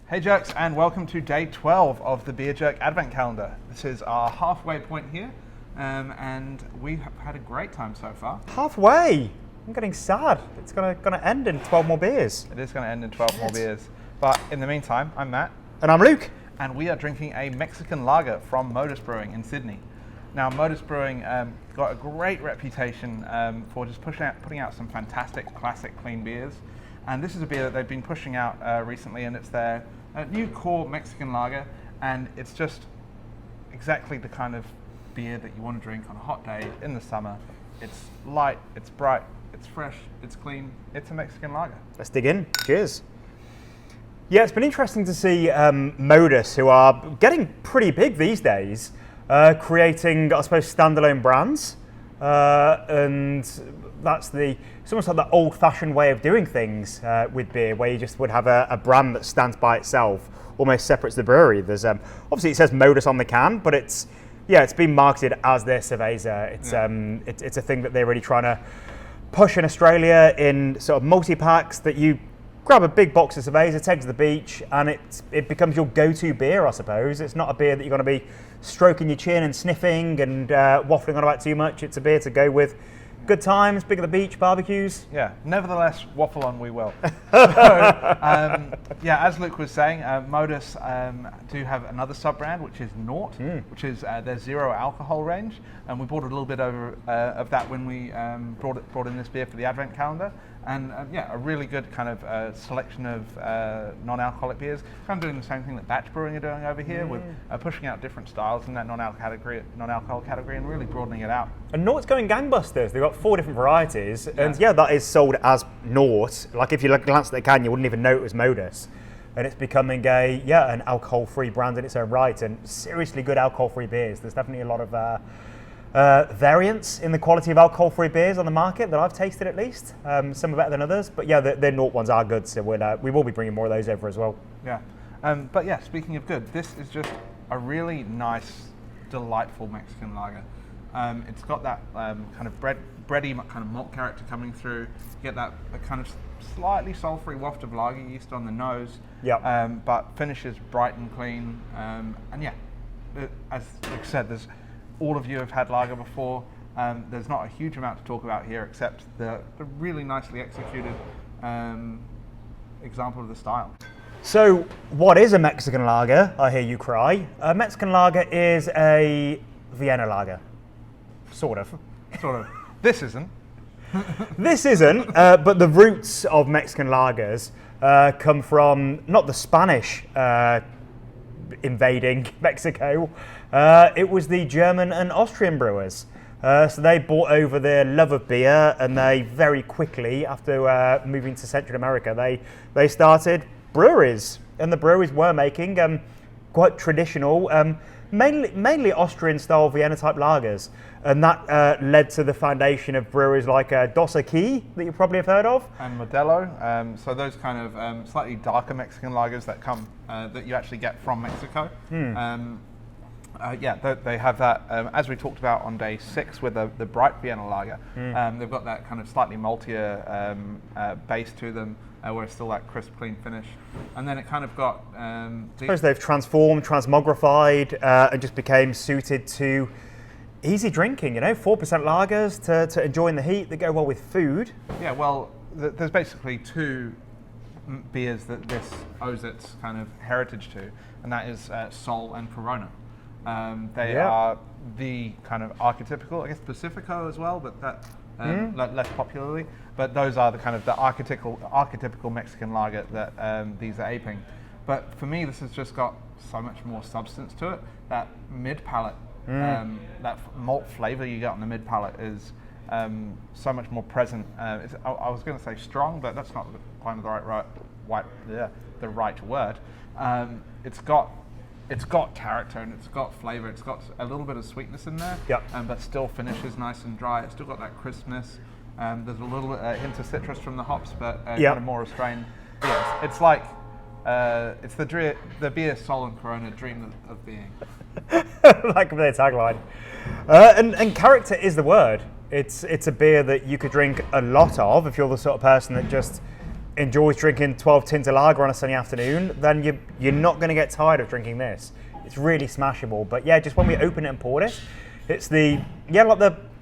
Hey Jerks, and welcome to day 12 of the Beer Jerk Advent Calendar. This is our halfway point here, and we have had a great time so far. Halfway? I'm getting sad. It's gonna end in 12 more beers. It is going to end in 12 more beers. But in the meantime, I'm Matt. And I'm Luke. And we are drinking a Mexican lager from Modus Brewing in Sydney. Now, Modus Brewing got a great reputation for just putting out some fantastic, classic, clean beers. And this is a beer that they've been pushing out recently, and it's their new core Mexican lager, and it's just exactly the kind of beer that you want to drink on a hot day in the summer. It's light, it's bright, it's fresh, it's clean, it's a Mexican lager. Let's dig in. Cheers. Yeah, it's been interesting to see Modus, who are getting pretty big these days, creating, I suppose, standalone brands. And that's it's almost like the old-fashioned way of doing things with beer, where you just would have a brand that stands by itself, almost separate to the brewery. There's obviously it says Modus on the can, but it's been marketed as their Cerveza. It's a thing that they're really trying to push in Australia in sort of multi-packs that you grab a big box of Cerveza, take to the beach, and it becomes your go-to beer, I suppose. It's not a beer that you're going to be stroking your chin and sniffing and waffling on about too much. It's a beer to go with good times, big at the beach, barbecues. Yeah, nevertheless, waffle on we will. As Luke was saying, Modus do have another sub-brand, which is Naught, which is their zero alcohol range. And we brought a little bit of that when we brought in this beer for the Advent calendar. And a really good kind of selection of non-alcoholic beers. Kind of doing the same thing that Batch Brewing are doing over here, with pushing out different styles in that non-alcohol category, and really broadening it out. And Naught's going gangbusters. They've got 4 different varieties, and that is sold as Naught. Like if you glance at the can, you wouldn't even know it was Modus. And it's becoming an alcohol-free brand in its own right, and seriously good alcohol-free beers. There's definitely a lot of variance in the quality of alcohol-free beers on the market that I've tasted, at least. Some are better than others, but their Naught ones are good, so we will be bringing more of those over as well. Yeah, speaking of good, this is just a really nice, delightful Mexican lager. It's got that kind of bready kind of malt character coming through. You get that kind of slightly sulfury waft of lager yeast on the nose, but finishes bright and clean. As Luke said, all of you have had lager before. There's not a huge amount to talk about here, except the really nicely executed example of the style. So, what is a Mexican lager? I hear you cry. A Mexican lager is a Vienna lager. Sort of. This isn't. This isn't, but the roots of Mexican lagers come from not the Spanish invading Mexico. It was the German and Austrian brewers. So they brought over their love of beer, and they very quickly, after moving to Central America, they started breweries. And the breweries were making quite traditional, mainly Austrian-style Vienna-type lagers. And that led to the foundation of breweries like Dos Equis, that you probably have heard of. And Modelo. So those kind of slightly darker Mexican lagers that you actually get from Mexico. They have that, as we talked about on day 6 with the bright Vienna lager. They've got that kind of slightly maltier base to them, where it's still that crisp, clean finish. And then it kind of got... I suppose they've transformed, transmogrified, and just became suited to easy drinking, 4% lagers to enjoy in the heat that go well with food. Yeah, well, there's basically 2 beers that this owes its kind of heritage to, and that is Sol and Corona. They are the kind of archetypical, I guess Pacifico as well, but that less popularly. But those are the kind of the archetypical Mexican lager that these are aping. But for me, this has just got so much more substance to it. That mid palate, that malt flavor you get on the mid palate is so much more present. I was going to say strong, but that's not quite the right word. It's got character, and it's got flavor. It's got a little bit of sweetness in there, but still finishes nice and dry. It's still got that crispness. There's a little hint of citrus from the hops, but kind of more restrained. Yeah, it's like it's the beer Sol and Corona dream of being. Like their tagline. And character is the word. It's a beer that you could drink a lot of if you're the sort of person that just enjoys drinking 12 tins of lager on a sunny afternoon, then you're not going to get tired of drinking this. It's really smashable. But yeah, just when we open it and pour it, it's like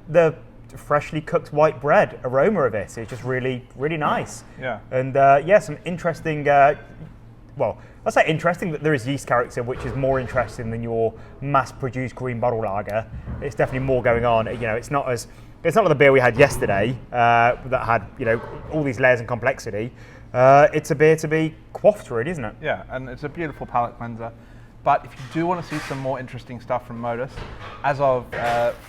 the freshly cooked white bread aroma of it. It's just really, really nice. Yeah. And some interesting, well, I say interesting that there is yeast character, which is more interesting than your mass-produced green bottle lager. It's definitely more going on. You know, it's not like the beer we had yesterday that had, you know, all these layers and complexity. It's a beer to be quaffed, really, isn't it? Yeah, and it's a beautiful palate cleanser. But if you do want to see some more interesting stuff from Modus, as of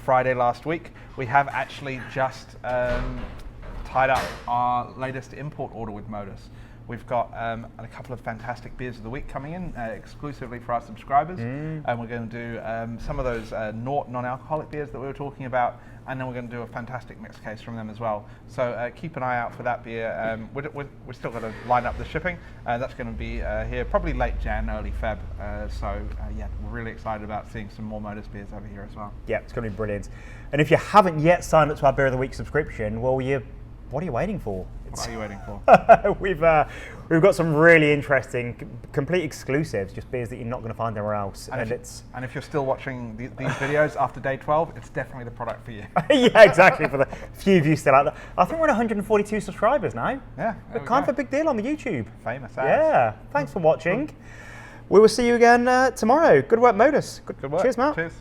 Friday last week, we have actually just tied up our latest import order with Modus. We've got a couple of fantastic beers of the week coming in exclusively for our subscribers, and we're going to do some of those non-alcoholic beers that we were talking about, and then we're going to do a fantastic mixed case from them as well. So keep an eye out for that beer. We're still going to line up the shipping. That's going to be here probably late Jan, early Feb. Yeah, we're really excited about seeing some more Modus beers over here as well. Yeah, it's going to be brilliant. And if you haven't yet signed up to our Beer of the Week subscription, well, what are you waiting for? What are you waiting for? We've got some really interesting, complete exclusives, just beers that you're not going to find anywhere else. And if you're still watching these videos after day 12, it's definitely the product for you. Yeah, exactly. For the few of you still out there, I think we're at 142 subscribers now. Yeah, kind of a big deal on the YouTube. Famous. Yeah. Thanks for watching. We will see you again tomorrow. Good work, Modus. Good work. Cheers, Matt. Cheers.